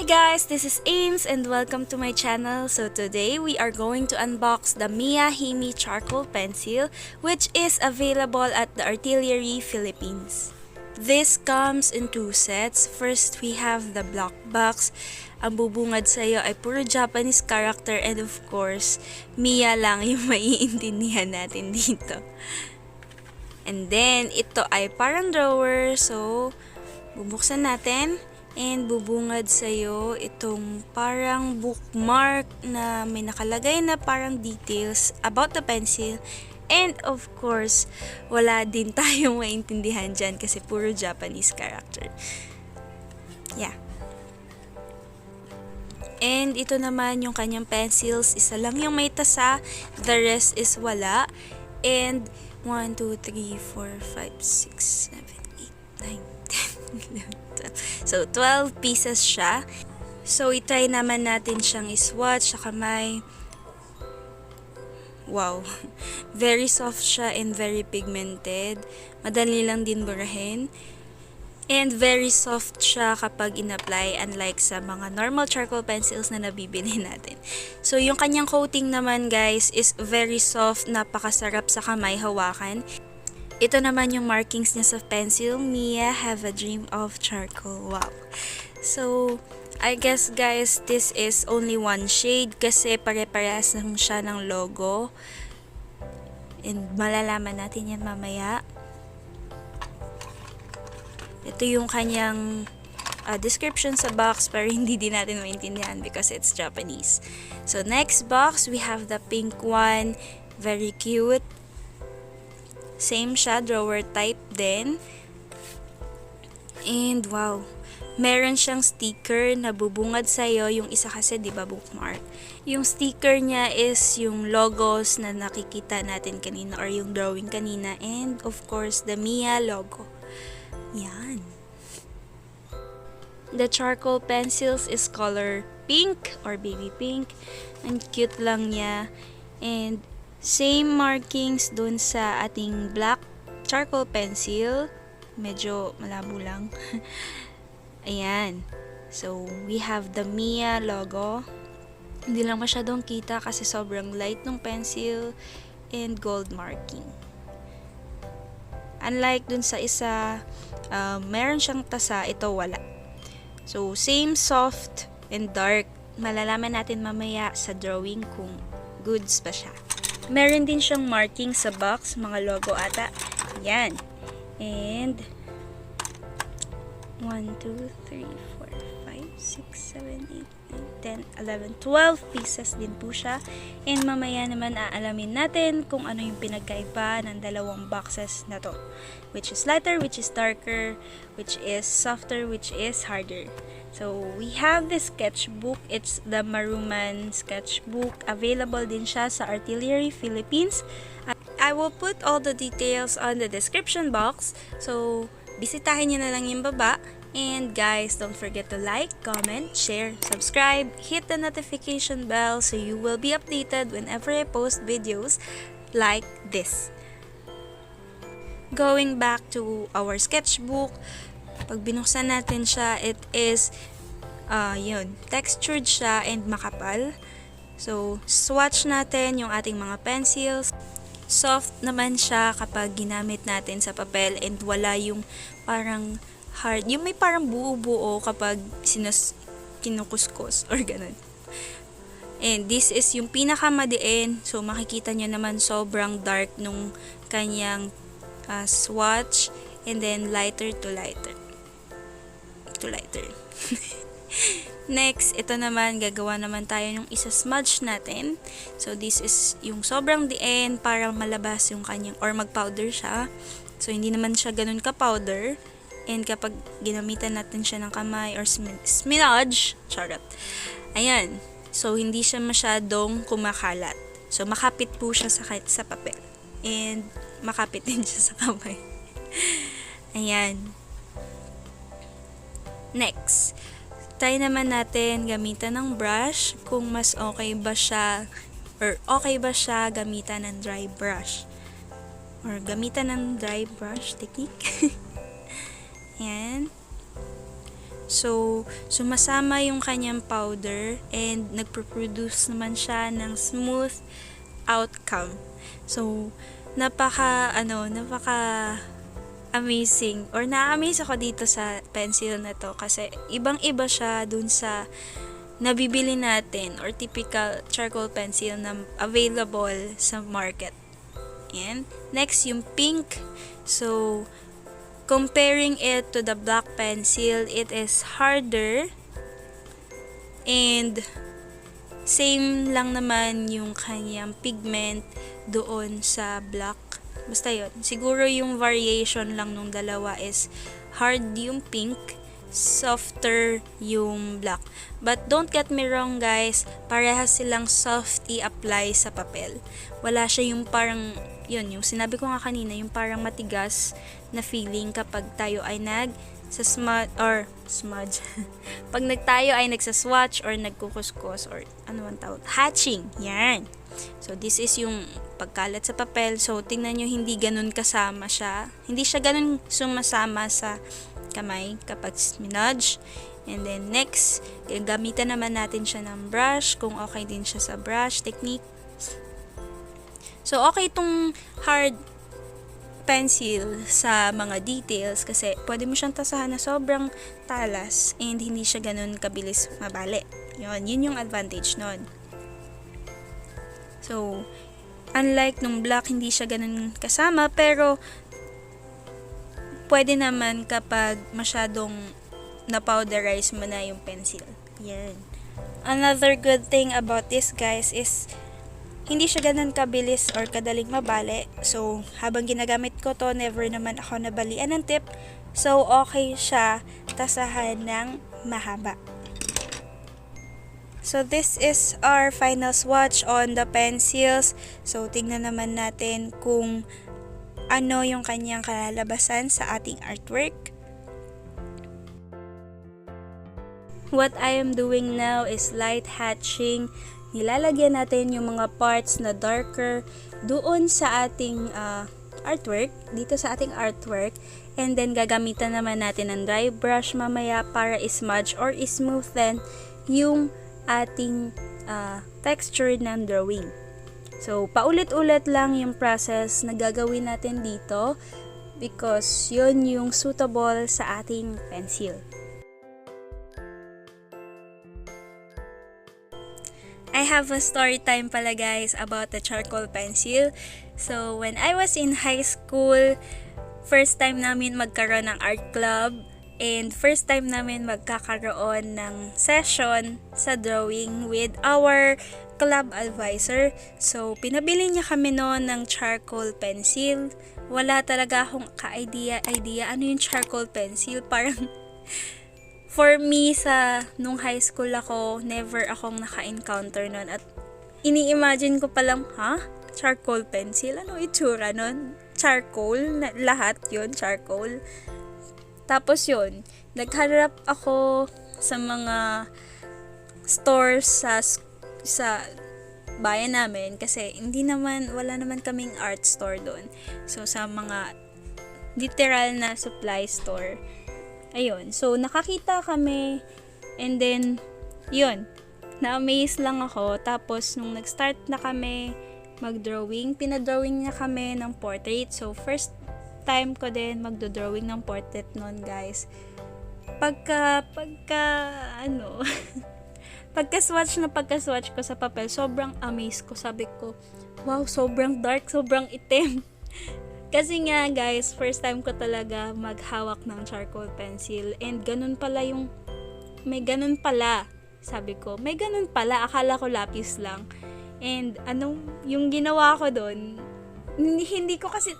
guys, this is Ames and welcome to my channel. So today we are going to unbox the Miya Himi charcoal pencil, which is available at the Artillery Philippines. This comes in two sets. First, we have the black box. Ang bubungad sa'yo ay puro Japanese character and of course, Miya lang yung maiintindihan natin dito. And then, ito ay parang drawer. So, bubuksan natin. And bubungad sa'yo itong parang bookmark na may nakalagay na parang details about the pencil. And of course, wala din tayong maintindihan dyan kasi puro Japanese character. Yeah. And ito naman yung kanyang pencils. Isa lang yung may tasa. The rest is wala. And 1, 2, 3, 4, 5, 6, 7, 8, 9, 10, 11, 12. So, 12 pieces siya. So, itry naman natin siyang iswatch sa kamay. Wow. Very soft siya and very pigmented. Madali lang din burahin. And very soft siya kapag in-apply, unlike sa mga normal charcoal pencils na nabibili natin. So, yung kanyang coating naman guys is very soft, napakasarap sa kamay hawakan. Ito naman yung markings niya sa pencil. Miya, have a dream of charcoal. Wow. So, I guess guys, this is only one shade kasi pare-parehas lang siya ng logo. And malalaman natin yan mamaya. Ito yung kanyang description sa box pero hindi din natin maintindihan because it's Japanese. So, next box, we have the pink one. Very cute. Same siya, drawer type din. And wow, meron siyang sticker na bubungad sa'yo. Yung isa kasi, di ba, bookmark. Yung sticker niya is yung logos na nakikita natin kanina or yung drawing kanina. And of course, the Miya logo. Yan. The charcoal pencils is color pink or baby pink. Ang cute lang niya. And same markings dun sa ating black charcoal pencil. Medyo malabo lang. Ayan. So, we have the Miya logo. Hindi lang masyadong kita kasi sobrang light ng pencil and gold marking. Unlike dun sa isa, meron siyang tasa, ito wala. So, same soft and dark. Malalaman natin mamaya sa drawing kung goods pa siya. Meron din siyang marking sa box, mga logo ata. Yan. And 1, 2, 3, 4, 5, 6, 7, 8, 9, 10, 11, 12 pieces din po siya. And mamaya naman aalamin natin kung ano yung pinagkaiba ng dalawang boxes na to. Which is lighter, which is darker, which is softer, which is harder. So, we have this sketchbook. It's the Maruman Sketchbook. Available din siya sa Artillery Philippines. I will put all the details on the description box. So, bisitahin nyo na lang yung baba. And guys, don't forget to like, comment, share, subscribe, hit the notification bell so you will be updated whenever I post videos like this. Going back to our sketchbook, pag binuksan natin siya, it is textured siya and makapal. So, swatch natin yung ating mga pencils. Soft naman siya kapag ginamit natin sa papel and wala yung parang hard. Yung may parang buo-buo kapag kinukuskus or ganun. And this is yung pinakamadiin. So, makikita nyo naman sobrang dark nung kanyang swatch. And then, lighter to lighter. To lighter. Next, ito naman, gagawa naman tayo ng isa-smudge natin. So, this is yung sobrang diin para malabas yung kanyang, or mag-powder siya. So, hindi naman siya ganun ka-powder. And kapag ginamitan natin siya ng kamay or smudge, charot. Ayan. So, hindi siya masyadong kumakalat. So, makapit po siya sa papel. And, makapit din siya sa kamay. Ayan. Next. Try naman natin gamitan ng brush kung mas okay ba siya gamitan ng dry brush or gamitan ng dry brush technique. Ayan. So, sumasama yung kanyang powder and nagpo-produce naman siya ng smooth outcome. So, napaka amazing or na-amaze ako dito sa pencil na to kasi ibang-iba siya dun sa nabibili natin or typical charcoal pencil na available sa market. And next, yung pink. So, comparing it to the black pencil, it is harder and same lang naman yung kanyang pigment doon sa black. Basta yun. Siguro yung variation lang nung dalawa is hard yung pink, softer yung black. But don't get me wrong guys, parehas silang soft i-apply sa papel. Wala siya yung parang, yun, yung sinabi ko nga kanina, yung parang matigas na feeling kapag tayo ay sa smudge. Pag tayo ay nagsaswatch or nagkukuskus or ano man tawag, hatching. Yan. So, this is yung pagkalat sa papel. So, tingnan nyo, hindi ganun kasama siya. Hindi siya ganun sumasama sa kamay kapag smudge. And then, next, gamitan naman natin siya ng brush kung okay din siya sa brush technique. So, okay itong hard pencil sa mga details kasi pwede mo siyang tasahan na sobrang talas and hindi siya ganun kabilis mabali. Yun yung advantage nun. So, unlike nung black, hindi siya ganun kasama pero pwede naman kapag masyadong na-powderize mo na yung pencil. Yan. Another good thing about this guys is hindi siya ganun kabilis or kadaling mabali. So, habang ginagamit ko to, never naman ako nabalian ng tip. So, okay siya tasahan ng mahaba. So, this is our final swatch on the pencils. So, tingnan naman natin kung ano yung kanyang kalalabasan sa ating artwork. What I am doing now is light hatching. Nilalagyan natin yung mga parts na darker doon sa ating artwork, dito sa ating artwork. And then, gagamitan naman natin ng dry brush mamaya para smudge or smoothen yung ating texture ng drawing. So, paulit-ulit lang yung process na gagawin natin dito because yun yung suitable sa ating pencil. I have a story time pala guys about the charcoal pencil. So, when I was in high school, first time namin magkaroon ng art club and first time namin magkakaroon ng session sa drawing with our club advisor. So, pinabili niya kami noon ng charcoal pencil. Wala talaga akong ka-idea ano yung charcoal pencil. Parang for me, nung high school ako, never akong naka-encounter nun. At ini-imagine ko palang, charcoal pencil? Ano itsura nun? Charcoal? Lahat yun, charcoal. Tapos yun, nagharap ako sa mga stores sa bayan namin kasi wala naman kaming art store doon. So, sa mga literal na supply store. Ayun, so nakakita kami and then, yun, na-amaze lang ako. Tapos, nung nag-start na kami mag-drawing, pinadrawing na kami ng portrait. So, first time ko din magdo-drawing ng portrait nun, guys. Pagka-swatch ko sa papel, sobrang amazed ko. Sabi ko, wow, sobrang dark, sobrang itim. Kasi nga guys, first time ko talaga maghawak ng charcoal pencil and may ganun pala. Sabi ko, may ganun pala, akala ko lapis lang. And yung ginawa ko doon, hindi ko kasi,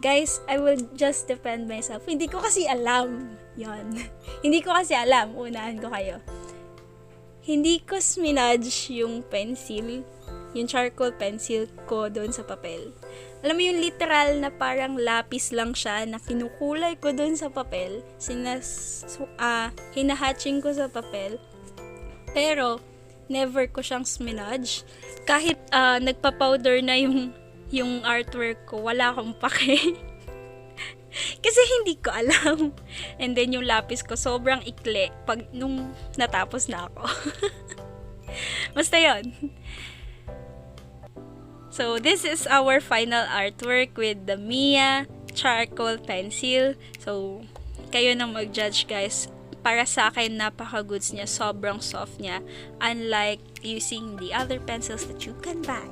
guys, I will just defend myself. Hindi ko kasi alam. Yan. Hindi ko kasi alam, unahan ko kayo. Hindi ko smudge yung pencil, yung charcoal pencil ko doon sa papel. Alam mo yung literal na parang lapis lang siya na kinukulay ko doon sa papel. Hinahatching ko sa papel. Pero, never ko siyang smudge. Kahit nagpa-powder na yung artwork ko, wala akong pake. Kasi hindi ko alam. And then yung lapis ko sobrang ikli nung natapos na ako. Basta yun. So this is our final artwork with the Miya charcoal pencil. So kayo na mag-judge guys. Para sa akin, napaka-goods niya. Sobrang soft niya. Unlike using the other pencils that you can buy.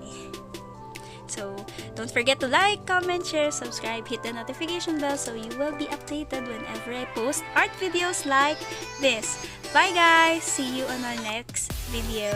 So, don't forget to like, comment, share, subscribe, hit the notification bell so you will be updated whenever I post art videos like this. Bye guys! See you on our next video.